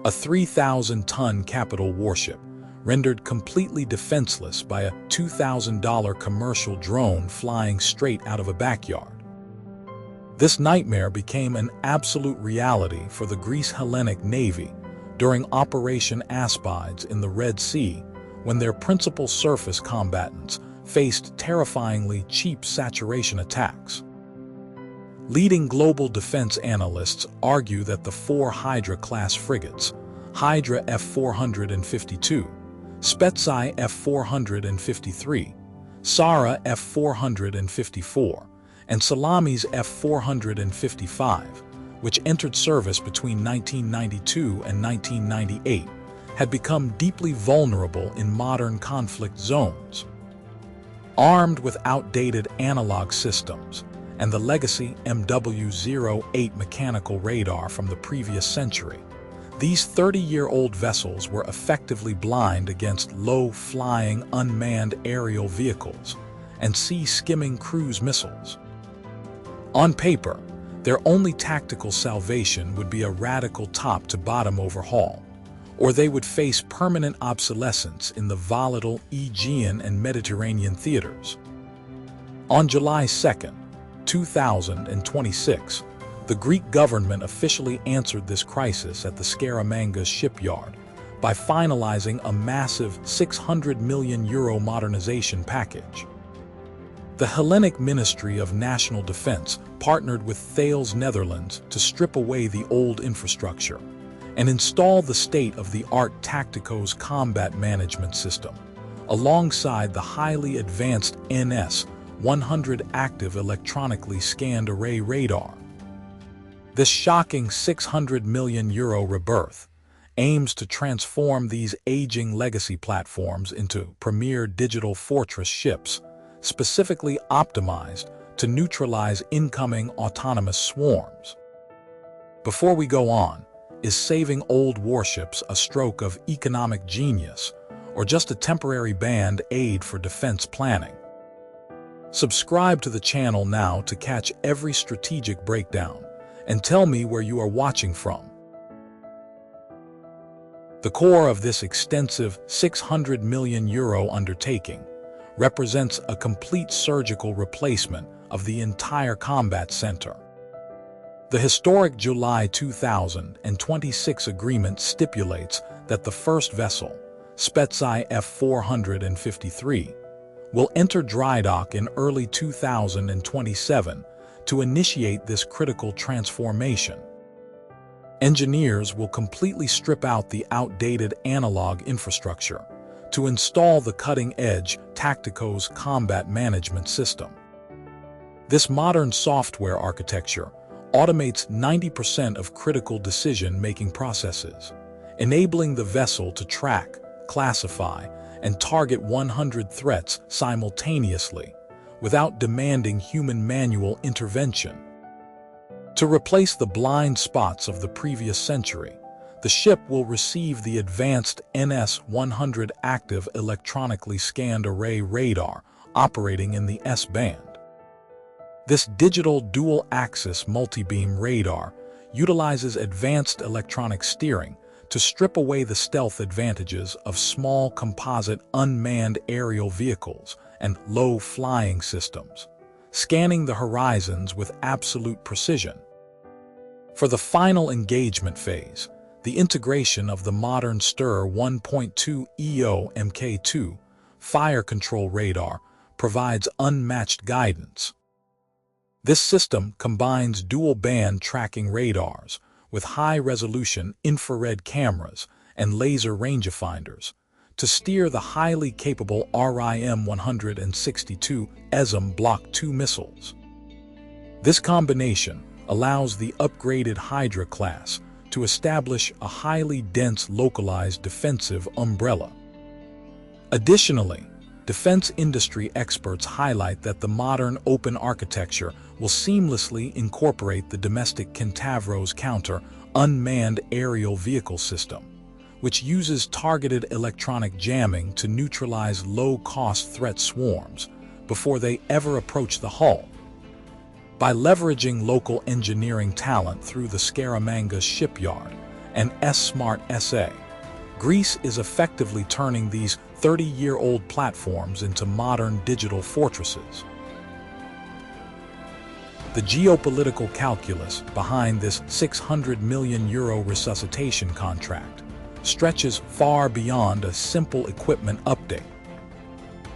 a 3,000-ton capital warship, rendered completely defenseless by a $2,000 commercial drone flying straight out of a backyard. This nightmare became an absolute reality for the Greece Hellenic Navy during Operation Aspides in the Red Sea, when their principal surface combatants faced terrifyingly cheap saturation attacks. Leading global defense analysts argue that the 4 Hydra-Class frigates, Hydra F-452, Spetsai F-453, Sara F-454, and Salamis F-455, which entered service between 1992 and 1998, had become deeply vulnerable in modern conflict zones. Armed with outdated analog systems and the legacy MW-08 mechanical radar from the previous century, these 30-year-old vessels were effectively blind against low-flying unmanned aerial vehicles and sea-skimming cruise missiles. On paper, their only tactical salvation would be a radical top-to-bottom overhaul, or they would face permanent obsolescence in the volatile Aegean and Mediterranean theaters. On July 2, 2026, the Greek government officially answered this crisis at the Scaramanga shipyard by finalizing a massive €600 million modernization package. The Hellenic Ministry of National Defense partnered with Thales Netherlands to strip away the old infrastructure and install the state-of-the-art Tacticos combat management system, alongside the highly advanced NS-100 active electronically scanned array radar. This shocking €600 million Rebirth aims to transform these aging legacy platforms into premier digital fortress ships, specifically optimized to neutralize incoming autonomous swarms. Before we go on, is saving old warships a stroke of economic genius, or just a temporary band-aid for defense planning? Subscribe to the channel now to catch every strategic breakdown, and tell me where you are watching from. The core of this extensive €600 million undertaking represents a complete surgical replacement of the entire combat center. The historic July 2026 agreement stipulates that the first vessel, Spetsai F-453, will enter dry dock in early 2027 to initiate this critical transformation. Engineers will completely strip out the outdated analog infrastructure to install the cutting-edge Tacticos combat management system. This modern software architecture automates 90% of critical decision-making processes, enabling the vessel to track, classify, and target 100 threats simultaneously without demanding human manual intervention. To replace the blind spots of the previous century, the ship will receive the advanced NS-100 active electronically scanned array radar operating in the S-band. This digital dual-axis multi-beam radar utilizes advanced electronic steering to strip away the stealth advantages of small composite unmanned aerial vehicles and low-flying systems, scanning the horizons with absolute precision. For the final engagement phase, the integration of the modern STIR 1.2 EO Mk2 fire control radar provides unmatched guidance. This system combines dual-band tracking radars with high-resolution infrared cameras and laser rangefinders to steer the highly capable RIM-162 ESSM Block 2 missiles. This combination allows the upgraded Hydra-Class to establish a highly dense localized defensive umbrella. Additionally, defense industry experts highlight that the modern open architecture will seamlessly incorporate the domestic Kentavros counter unmanned aerial vehicle system, which uses targeted electronic jamming to neutralize low-cost threat swarms before they ever approach the hull. By leveraging local engineering talent through the Scaramanga shipyard and S-Smart SA, Greece is effectively turning these 30-year-old platforms into modern digital fortresses. The geopolitical calculus behind this €600 million resuscitation contract stretches far beyond a simple equipment update.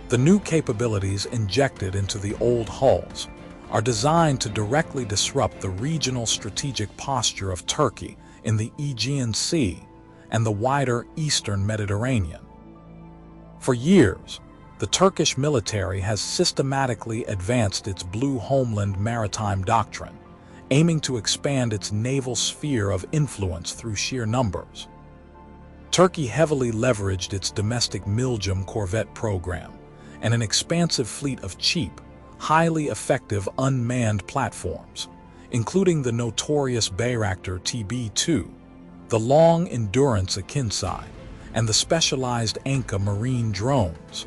The new capabilities injected into the old hulls are designed to directly disrupt the regional strategic posture of Turkey in the Aegean Sea and the wider Eastern Mediterranean. For years, the Turkish military has systematically advanced its Blue Homeland maritime doctrine, aiming to expand its naval sphere of influence through sheer numbers. Turkey heavily leveraged its domestic Milgem corvette program and an expansive fleet of cheap, highly effective unmanned platforms, including the notorious Bayraktar TB2, the long-endurance Akinci, and the specialized Anka marine drones.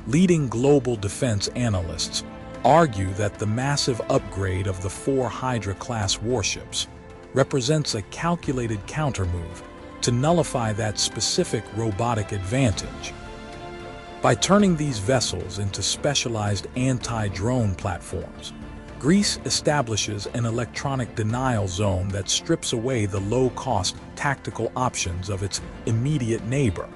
Leading global defense analysts argue that the massive upgrade of the 4 Hydra-Class warships represents a calculated countermove to nullify that specific robotic advantage. By turning these vessels into specialized anti-drone platforms, Greece establishes an electronic denial zone that strips away the low-cost tactical options of its immediate neighbor.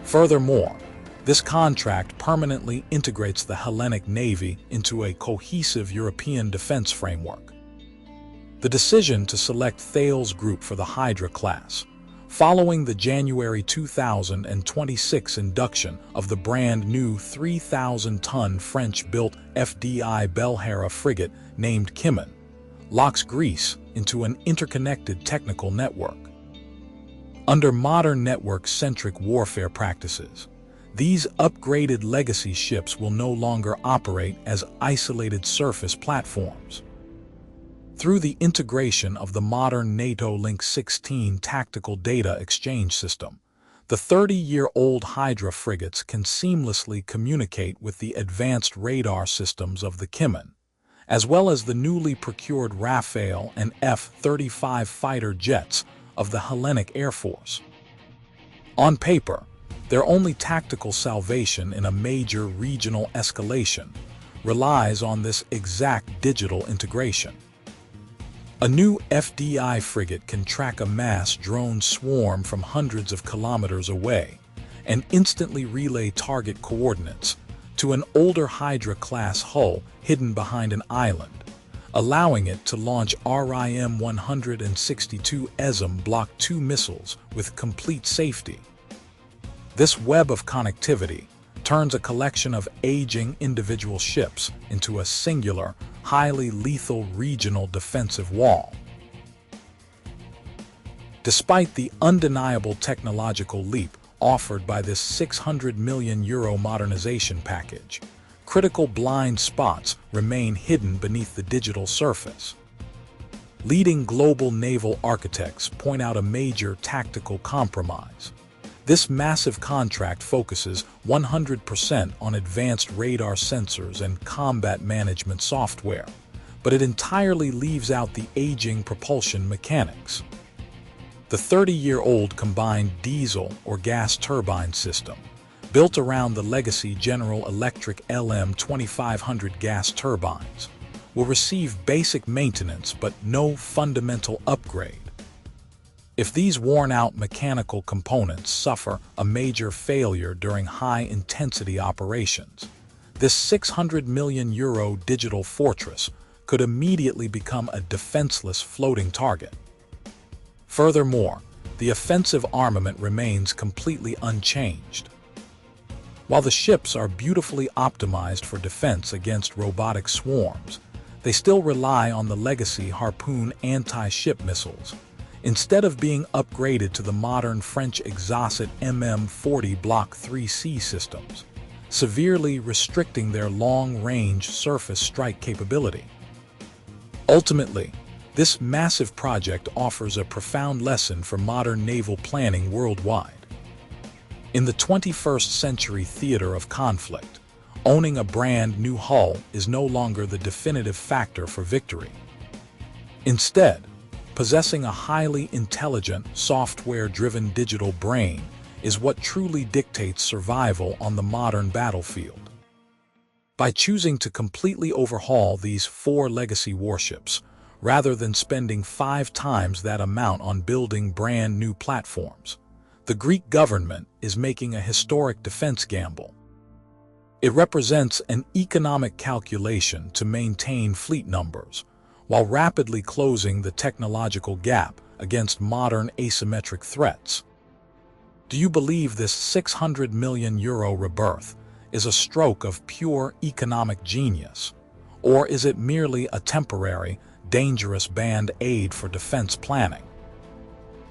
Furthermore, this contract permanently integrates the Hellenic Navy into a cohesive European defense framework. The decision to select Thales Group for the Hydra-Class, following the January 2026 induction of the brand-new 3,000-ton French-built FDI Belharra frigate named Kimin, locks Greece into an interconnected technical network. Under modern network-centric warfare practices, these upgraded legacy ships will no longer operate as isolated surface platforms. Through the integration of the modern NATO Link 16 tactical data exchange system, the 30-year-old Hydra frigates can seamlessly communicate with the advanced radar systems of the Kimin, as well as the newly procured Rafale and F-35 fighter jets of the Hellenic Air Force. On paper, their only tactical salvation in a major regional escalation relies on this exact digital integration. A new FDI frigate can track a mass drone swarm from hundreds of kilometers away and instantly relay target coordinates to an older Hydra-class hull hidden behind an island, allowing it to launch RIM-162 ESSM Block 2 missiles with complete safety. This web of connectivity turns a collection of aging individual ships into a singular, highly lethal regional defensive wall. Despite the undeniable technological leap offered by this €600 million modernization package, critical blind spots remain hidden beneath the digital surface. Leading global naval architects point out a major tactical compromise. This massive contract focuses 100% on advanced radar sensors and combat management software, but it entirely leaves out the aging propulsion mechanics. The 30-year-old combined diesel or gas turbine system, built around the legacy General Electric LM2500 gas turbines, will receive basic maintenance but no fundamental upgrade. If these worn-out mechanical components suffer a major failure during high-intensity operations, this €600 million digital fortress could immediately become a defenseless floating target. Furthermore, the offensive armament remains completely unchanged. While the ships are beautifully optimized for defense against robotic swarms, they still rely on the legacy Harpoon anti-ship missiles, instead of being upgraded to the modern French Exocet MM40 Block 3C systems, severely restricting their long-range surface strike capability. Ultimately, this massive project offers a profound lesson for modern naval planning worldwide. In the 21st century theater of conflict, owning a brand new hull is no longer the definitive factor for victory. Instead, Possessing a highly intelligent, software-driven digital brain is what truly dictates survival on the modern battlefield. By choosing to completely overhaul these 4 legacy warships, rather than spending 5 times that amount on building brand new platforms, the Greek government is making a historic defense gamble. It represents an economic calculation to maintain fleet numbers, while rapidly closing the technological gap against modern asymmetric threats. Do you believe this €600 million rebirth is a stroke of pure economic genius, or is it merely a temporary, dangerous band-aid for defense planning?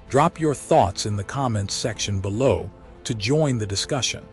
Drop your thoughts in the comments section below to join the discussion.